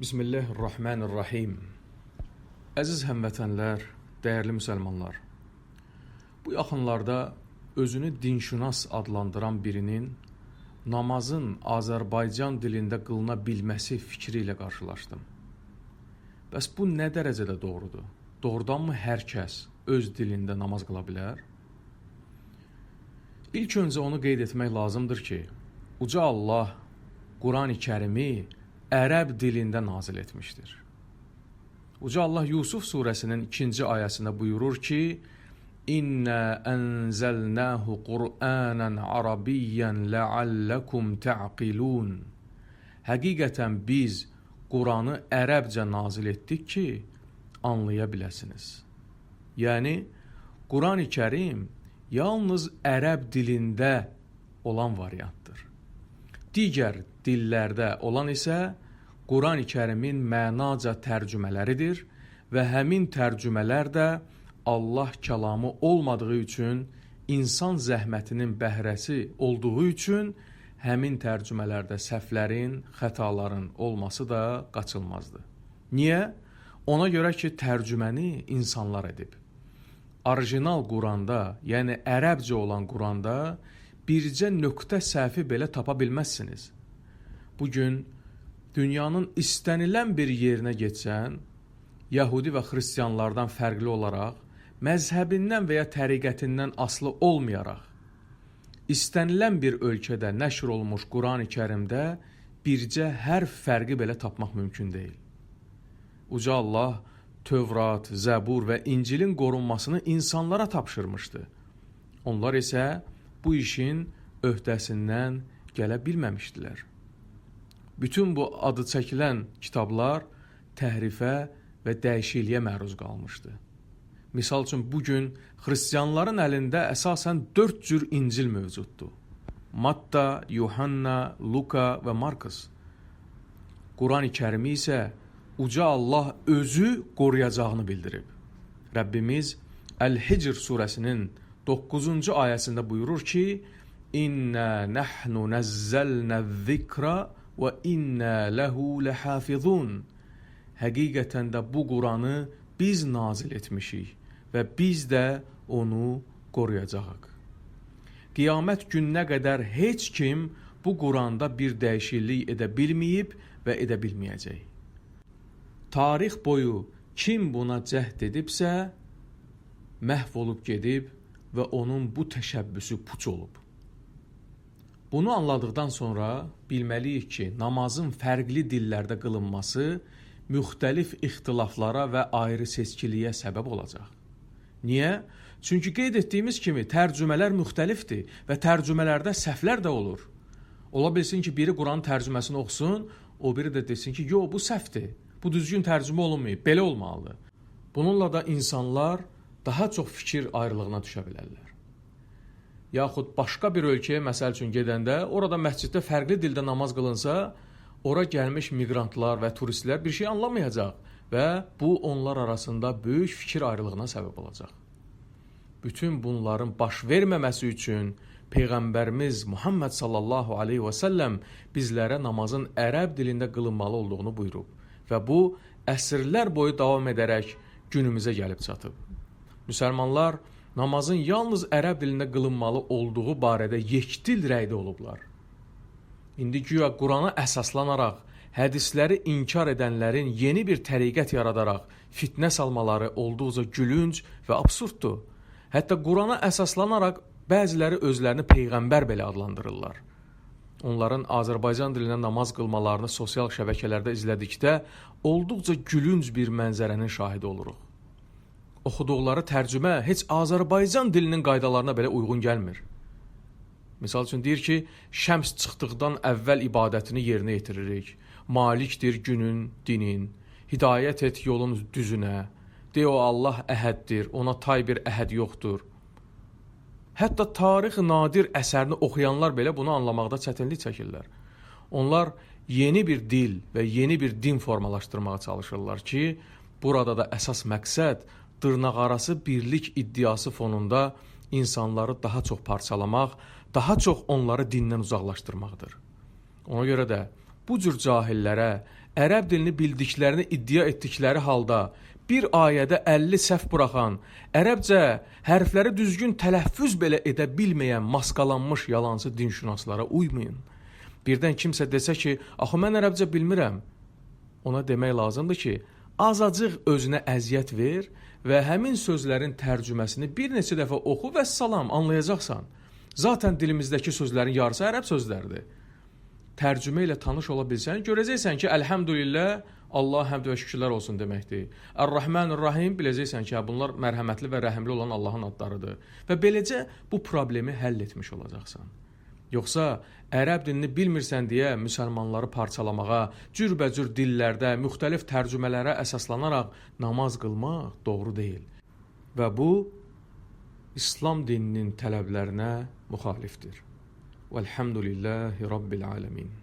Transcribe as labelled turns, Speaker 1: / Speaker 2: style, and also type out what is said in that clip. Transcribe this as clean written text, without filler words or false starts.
Speaker 1: Bismillahirrahmanirrahim. Əziz həmvətənlər, dəyərli müsəlmanlar. Bu yaxınlarda özünü dinşünas adlandıran birinin namazın Azərbaycan dilində qılına bilməsi fikri ilə qarşılaşdım. Bəs bu nə dərəcədə doğrudur? Doğrudanmı hər kəs öz dilində namaz qıla bilər? İlk öncə onu qeyd etmək lazımdır ki, Uca Allah Quran-ı Kərimi ərəb dilində nazil etmişdir. Uca Allah Yusuf surəsinin 2-ci ayəsində buyurur ki, İnnə ənzəlnəhu Qur'anən Arabiyyən ləalləkum təqilun. Həqiqətən biz Quranı ərəbcə nazil etdik ki, anlaya biləsiniz. Yəni, Quran-ı Kərim yalnız ərəb dilində olan variantdır. Digər dillərdə olan isə Quran-ı Kərimin mənaca tərcümələridir və həmin tərcümələr də Allah kəlamı olmadığı üçün, insan zəhmətinin bəhrəsi olduğu üçün həmin tərcümələrdə səhvlərin, xətaların olması da qaçılmazdır. Niyə? Ona görə ki, tərcüməni insanlar edib. Orijinal Quranda, yəni ərəbcə olan Quranda bircə nöqtə səhvi belə tapa bilməzsiniz. Bugün dünyanın istənilən bir yerinə getsən, Yahudi və Xristiyanlardan fərqli olaraq, məzhəbindən və ya təriqətindən asılı olmayaraq, istənilən bir ölkədə nəşr olmuş Quran-ı Kərimdə bircə hərf fərqi belə tapmaq mümkün deyil. Uca Allah Tövrat, Zəbur və İncilin qorunmasını insanlara tapşırmışdı. Onlar isə bu işin öhdəsindən gələ bilməmişdilər. Bütün bu adı çəkilən kitablar təhrifə və dəyişikliyə məruz qalmışdı. Misal üçün, bugün xristiyanların əlində əsasən 4 cür İncil mövcuddur. Matta, Yuhanna, Luka və Markus. Quran-ı Kərimi isə Uca Allah özü qoruyacağını bildirib. Rəbbimiz Əl-Hicr surəsinin 9-cu ayəsində buyurur ki, İnnə nəhnu nəzzəlnə zikra və innə ləhu ləhafizun. Həqiqətən də bu Quranı biz nazil etmişik və biz də onu qoruyacağıq. Qiyamət gününə qədər heç kim bu Quranda bir dəyişiklik edə bilməyib və edə bilməyəcək. Tarix boyu kim buna cəhd edibsə, məhv olub gedib və onun bu təşəbbüsü puç olub. Bunu anladıqdan sonra bilməliyik ki, namazın fərqli dillərdə qılınması müxtəlif ixtilaflara və ayrı seçkiliyə səbəb olacaq. Niyə? Çünki qeyd etdiyimiz kimi tərcümələr müxtəlifdir və tərcümələrdə səhvlər də olur. Ola bilsin ki, biri Quran tərcüməsini oxusun, o biri də desin ki, yox, bu səhvdir, bu düzgün tərcümə olunmayıb, belə olmalıdır. Bununla da insanlar daha çox fikir ayrılığına düşə bilərlər. Yaxud başqa bir ölkəyə məsəl üçün gedəndə, orada məsciddə fərqli dildə namaz qılınsa, ora gəlmiş miqrantlar və turistlər bir şey anlamayacaq və bu onlar arasında böyük fikir ayrılığına səbəb olacaq. Bütün bunların baş verməməsi üçün Peyğəmbərimiz Muhammed sallallahu aleyhi və səlləm bizlərə namazın ərəb dilində qılınmalı olduğunu buyurub və bu əsrlər boyu davam edərək günümüzə gəlib çatıb. Müsəlmanlar namazın yalnız ərəb dilində qılınmalı olduğu barədə yekdil rəydə olublar. İndi güya Qurana əsaslanaraq, hədisləri inkar edənlərin yeni bir təriqət yaradaraq fitnə salmaları olduqca gülünc və absurddur. Hətta Qurana əsaslanaraq bəziləri özlərini Peyğəmbər belə adlandırırlar. Onların Azərbaycan dilində namaz qılmalarını sosial şəbəkələrdə izlədikdə olduqca gülünc bir mənzərənin şahidi oluruq. Oxuduqları tərcümə heç Azərbaycan dilinin qaydalarına belə uyğun gəlmir. Misal üçün deyir ki, şəms çıxdıqdan əvvəl ibadətini yerinə yetiririk. Malikdir günün, dinin, hidayət et yolun düzünə. De o Allah əhəddir, ona tay bir əhəd yoxdur. Hətta tarix nadir əsərini oxuyanlar belə bunu anlamaqda çətinlik çəkirlər. Onlar yeni bir dil və yeni bir din formalaşdırmağa çalışırlar ki, burada da əsas məqsəd dırnaqarası birlik iddiası fonunda insanları daha çox parçalamaq, daha çox onları dindən uzaqlaşdırmaqdır. Ona görə də bu cür cahillərə ərəb dilini bildiklərini iddia etdikləri halda bir ayədə 50 səhv buraxan, ərəbcə hərfləri düzgün tələffüz belə edə bilməyən maskalanmış yalancı dinşünaslara uymayın. Birdən kimsə desə ki, axı mən ərəbcə bilmirəm, ona demək lazımdır ki, azacıq özünə əziyyət ver və həmin sözlərin tərcüməsini bir neçə dəfə oxu və salam, anlayacaqsan. Zaten dilimizdəki sözlərin yarısı ərəb sözləridir. Tərcümə ilə tanış ola bilsən, görəcəksən ki, əlhəmdülillah, Allah həmd və şükürlər olsun deməkdir. Ər-Rahmanir-Rahim, biləcəksən ki, bunlar mərhəmətli və rəhimli olan Allahın adlarıdır. Və beləcə bu problemi həll etmiş olacaqsan. Yoxsa ərəb dilini bilmirsən deyə müsəlmanları parçalamağa, cürbəcür dillərdə, müxtəlif tərcümələrə əsaslanaraq namaz qılmaq doğru deyil. Və bu, İslam dininin tələblərinə müxalifdir. Vəlhamdülillahi Rabbil aləmin.